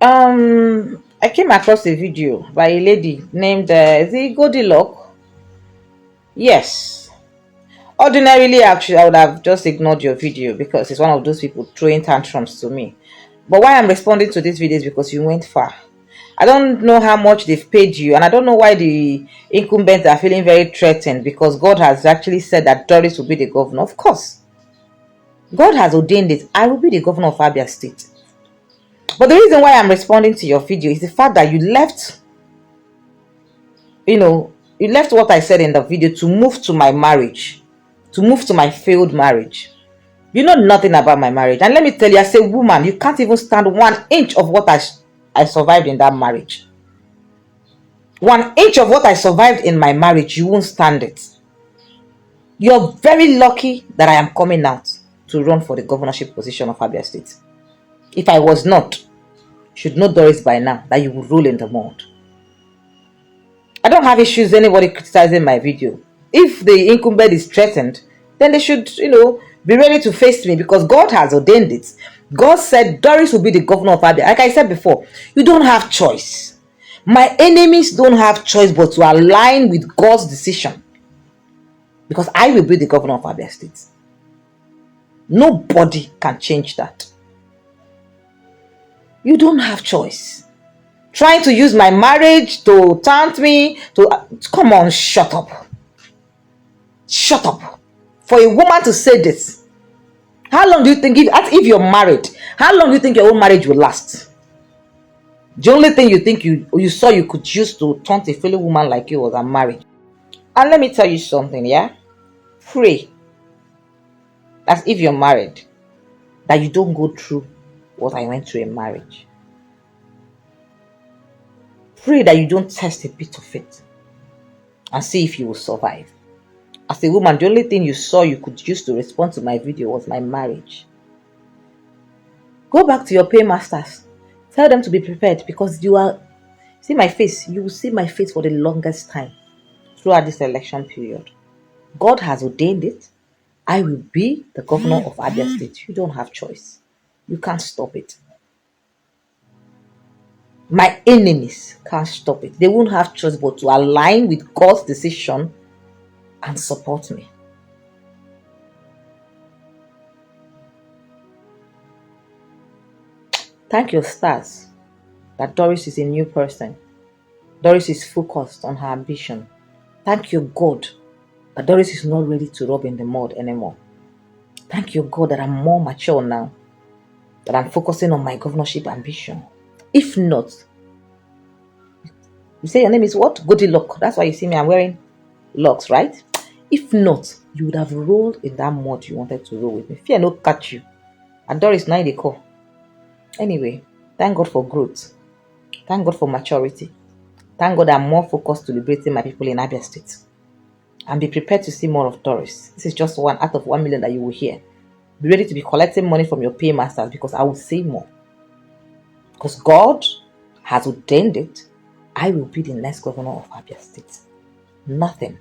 I came across a video by a lady named is it Goldilocks? Yes. Ordinarily, actually, I would have just ignored your video because it's one of those people throwing tantrums to me. But why I'm responding to this video is because you went far. I don't know how much they've paid you, and I don't know why the incumbents are feeling very threatened because God has actually said that Doris will be the governor. Of course, God has ordained it. I will be the governor of Abia State. But the reason why I'm responding to your video is the fact that you left what I said in the video to move to my marriage, to move to my failed marriage. You know nothing about my marriage. And let me tell you, as a woman, you can't even stand 1 inch of what I survived in that marriage. 1 inch of what I survived in my marriage, you won't stand it. You're very lucky that I am coming out to run for the governorship position of Abia State. If I was not, you should know Doris by now that you will rule in the mud. I don't have issues with anybody criticizing my video. If the incumbent is threatened, then they should, be ready to face me because God has ordained it. God said Doris will be the governor of Abia. Like I said before, you don't have choice. My enemies don't have choice but to align with God's decision because I will be the governor of Abia State. Nobody can change that. You don't have choice. Trying to use my marriage to taunt me, come on, shut up. Shut up. For a woman to say this, how long do you think, if you're married, how long do you think your own marriage will last? The only thing you think you saw you could use to taunt a fellow woman like you was a marriage. And let me tell you something, yeah? Pray that if you're married, that you don't go through what I went through in marriage. Pray that you don't test a bit of it and see if you will survive. As a woman, the only thing you saw you could use to respond to my video was my marriage. Go back to your paymasters. Tell them to be prepared because you will see my face for the longest time throughout this election period. God has ordained it. I will be the governor of Abia State. You don't have choice. You can't stop it. My enemies can't stop it. They won't have choice but to align with God's decision and support me. Thank your stars that Doris is a new person. Doris is focused on her ambition. Thank your God that Doris is not ready to rub in the mud anymore. Thank your God that I'm more mature now, that I'm focusing on my governorship ambition. If not, you say your name is what? Goldilocks. That's why you see me, I'm wearing locks, right? If not, you would have rolled in that mud you wanted to roll with me. Fear no catch you. And Doris, now they call. Anyway, thank God for growth. Thank God for maturity. Thank God I'm more focused to liberating my people in Abia State. And be prepared to see more of Doris. This is just one out of 1 million that you will hear. Be ready to be collecting money from your paymasters because I will say more. Because God has ordained it. I will be the next governor of Abia State. Nothing,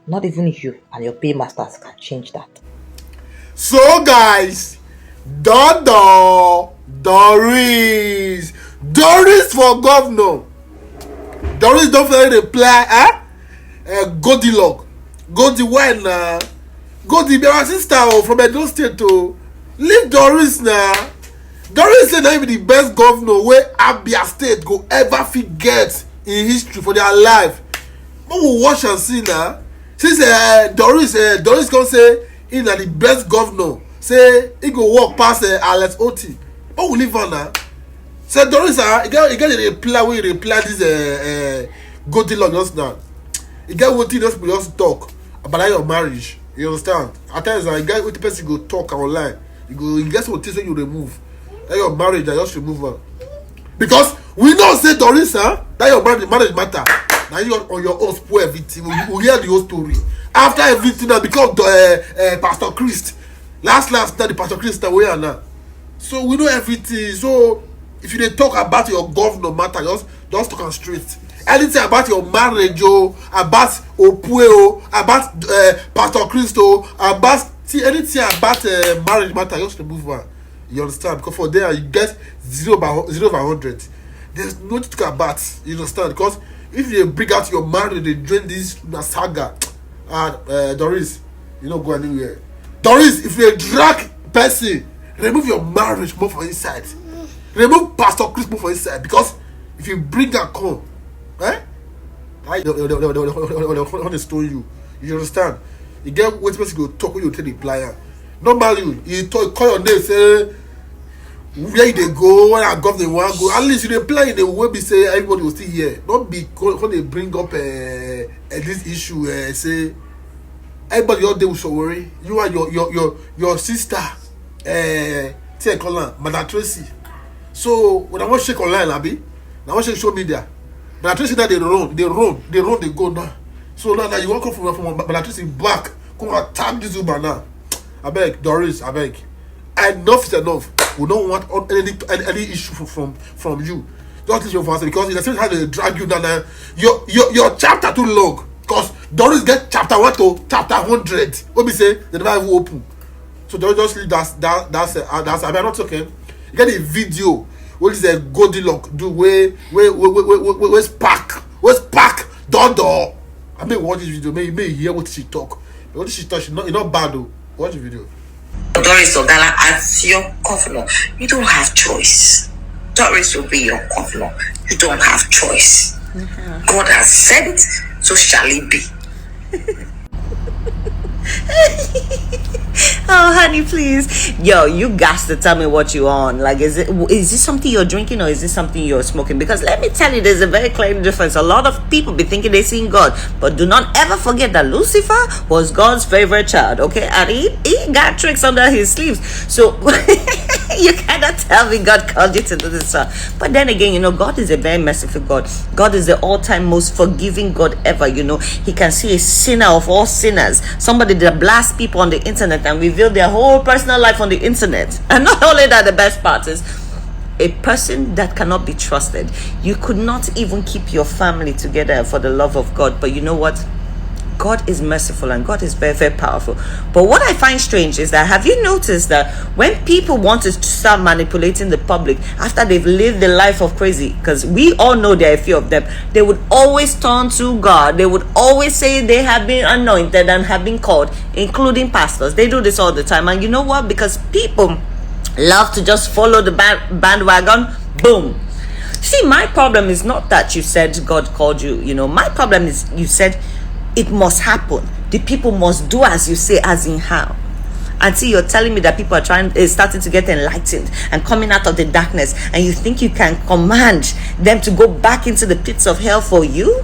not even you and your paymasters can change that. So guys, Doris for governor. Doris don't reply, Goldilocks. Goldie when Goldie be our sister from Edo State to leave Doris now. Doris say na be the best governor where Abia State go ever forget in history for their life. But we watch and see now. Since Doris come say he na the best governor, say he go walk past Alex Oti. But we leave on now. Say Doris he get a reply wey reply this Goldilocks just now. He get what he just talk about your marriage. You understand? At times I get what the person go talk online. You get what things you remove. That your marriage, I just remove her. Because we know say Doris, that your marriage matter. Now you on your own spoil everything. We hear the whole story. After everything that become Pastor Christ. Last now the Pastor Christ away and now. So we know everything. So if you dey talk about your governor matter, just talk on straight. Anything about your marriage, about Opue, about Pastor Christ, about anything about marriage matter, just remove her. You understand? Because for there you get 0/100. There's no to talk about. You understand? Because if you bring out your marriage, they join this saga. Doris, you don't go anywhere. Doris, if you're a drag person, remove your marriage more for inside. Remove Pastor Chris more for inside. Because if you bring her come, they stone you. You understand? You get what person go talk when you tell the plier. Normally, you talk, call your name, say where they go, when I got the one go. At least you dey play in the way be say everybody will still hear. Not be when they bring up this issue. Say everybody all day will so worry. You and your sister, call her Madam Tracy. So when I want to check online, Abi, I want to check social media. Madam Tracy that they run, they go now. So now you want to come from Madam Tracy back, come attack this woman now. I beg, Doris, I beg. Enough is enough. We don't want any issue from you. Just listen for us because in the same time they drag you down. Your chapter too long. Because Doris get chapter 1 to chapter 100. What we say they never even open. So just leave that's I mean, I'm not talking. You get a video. What is a Goldilocks do where's Pack door. I mean watch this video. May hear what she talk. What she talk, it's not bad though. Watch the video. Doris Ogala, as your governor, you don't have choice. Doris will be your governor. You don't have choice. God has said it, so shall it be. Oh, honey, please. Yo, you got to tell me what you on. Like, is this something you're drinking or is this something you're smoking? Because let me tell you, there's a very clear difference. A lot of people be thinking they seen God, but do not ever forget that Lucifer was God's favorite child, okay? And he got tricks under his sleeves. So you cannot tell me God called you to do this stuff. But then again, God is a very merciful God. God is the all-time most forgiving God ever. He can see a sinner of all sinners, somebody that blasts people on the internet and reveal their whole personal life on the internet. And not only that, the best part is a person that cannot be trusted. You could not even keep your family together for the love of God. But you know what? God is merciful and God is very, very powerful. But what I find strange is that, have you noticed that when people want to start manipulating the public after they've lived the life of crazy, because we all know there are a few of them, they would always turn to God. They would always say they have been anointed and have been called, including pastors. They do this all the time. And you know what? Because people love to just follow the bandwagon. Boom. See, my problem is not that you said God called you. My problem is you said it must happen. The people must do as you say, as in how. Until you're telling me that people are starting to get enlightened and coming out of the darkness, and you think you can command them to go back into the pits of hell for you?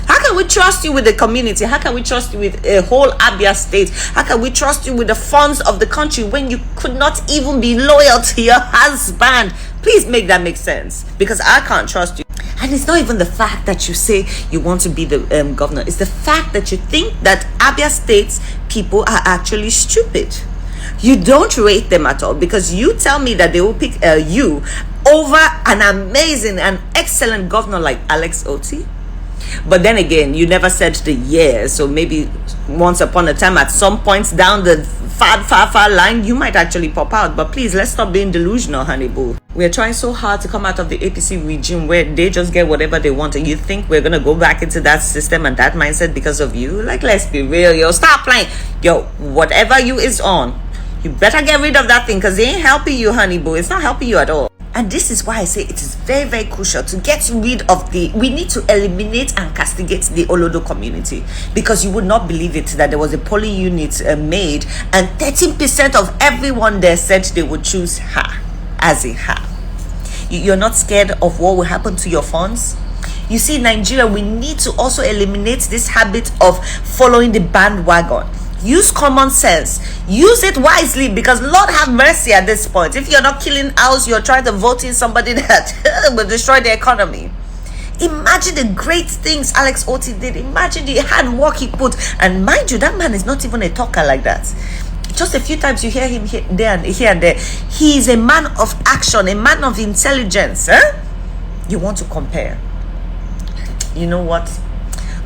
How can we trust you with the community? How can we trust you with a whole Abia State? How can we trust you with the funds of the country when you could not even be loyal to your husband? Please make that make sense, because I can't trust you. And it's not even the fact that you say you want to be the governor. It's the fact that you think that Abia State's people are actually stupid. You don't rate them at all, because you tell me that they will pick you over an amazing and excellent governor like Alex Oti. But then again, you never said the year. So maybe once upon a time, at some points down the far line, you might actually pop out. But please, let's stop being delusional, honey boo. We're trying so hard to come out of the APC regime where they just get whatever they want, and you think we're gonna go back into that system and that mindset because of you? Like, let's be real, yo. Stop playing. Yo, whatever you is on, you better get rid of that thing, because it ain't helping you, honey boo. It's not helping you at all. And this is why I say it is very, very crucial to get rid of we need to eliminate and castigate the Olodo community, because you would not believe it that there was a polling unit made, and 13% of everyone there said they would choose her, as in her. You're not scared of what will happen to your funds? You see, Nigeria, we need to also eliminate this habit of following the bandwagon. Use common sense. Use it wisely, because Lord have mercy at this point. If you're not killing house, you're trying to vote in somebody that will destroy the economy. Imagine the great things Alex Oti did. Imagine the hard work he put. And mind you, that man is not even a talker like that. Just a few times you hear him here and there. He is a man of action, a man of intelligence. You want to compare? You know what?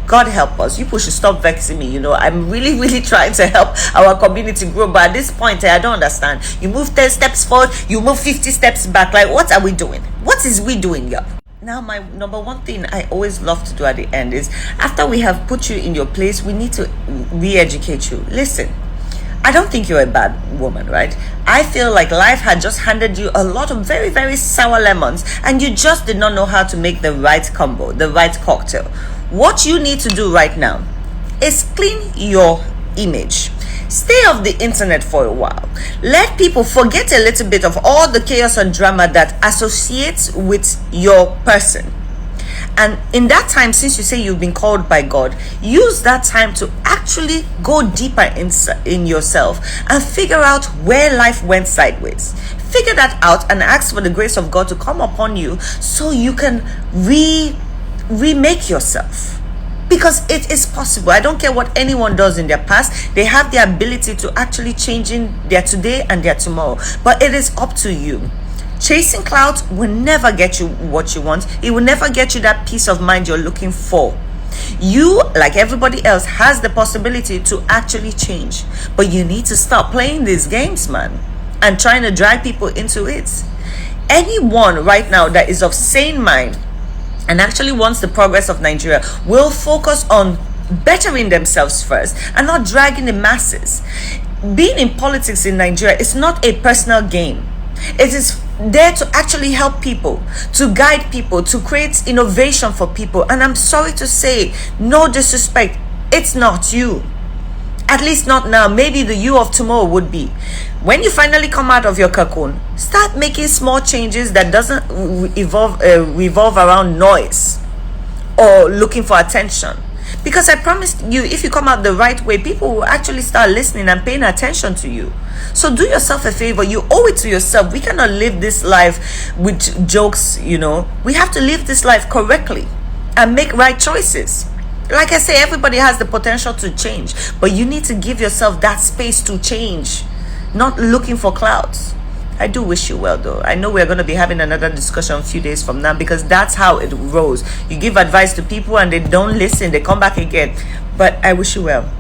God help us. You people should stop vexing me. I'm really, really trying to help our community grow, but at this point, I don't understand. You move 10 steps forward, you move 50 steps back. Like, what are we doing? What is we doing here? Now, my number one thing I always love to do at the end is, after we have put you in your place, we need to re-educate you. Listen, I don't think you're a bad woman, right? I feel like life had just handed you a lot of very, very sour lemons, and you just did not know how to make the right combo, the right cocktail. What you need to do right now is clean your image. Stay off the internet for a while. Let people forget a little bit of all the chaos and drama that associates with your person. And in that time, since you say you've been called by God, use that time to actually go deeper in yourself and figure out where life went sideways. Figure that out and ask for the grace of God to come upon you so you can remake yourself. Because it is possible. I don't care what anyone does in their past. They have the ability to actually change in their today and their tomorrow. But it is up to you. Chasing clouds will never get you what you want. It will never get you that peace of mind you're looking for. You, like everybody else, has the possibility to actually change. But you need to stop playing these games, man, and trying to drag people into it. Anyone right now that is of sane mind and actually wants the progress of Nigeria will focus on bettering themselves first and not dragging the masses. Being in politics in Nigeria is not a personal game. It is there to actually help people, to guide people, to create innovation for people. And I'm sorry to say, no disrespect, it's not you. At least not now. Maybe the you of tomorrow would be. When you finally come out of your cocoon, start making small changes that doesn't revolve around noise or looking for attention. Because I promise you, if you come out the right way, people will actually start listening and paying attention to you. So do yourself a favor. You owe it to yourself. We cannot live this life with jokes, We have to live this life correctly and make right choices. Like I say, everybody has the potential to change, but you need to give yourself that space to change, not looking for clouds. I do wish you well, though. I know we're going to be having another discussion a few days from now, because that's how it rolls. You give advice to people and they don't listen. They come back again. But I wish you well.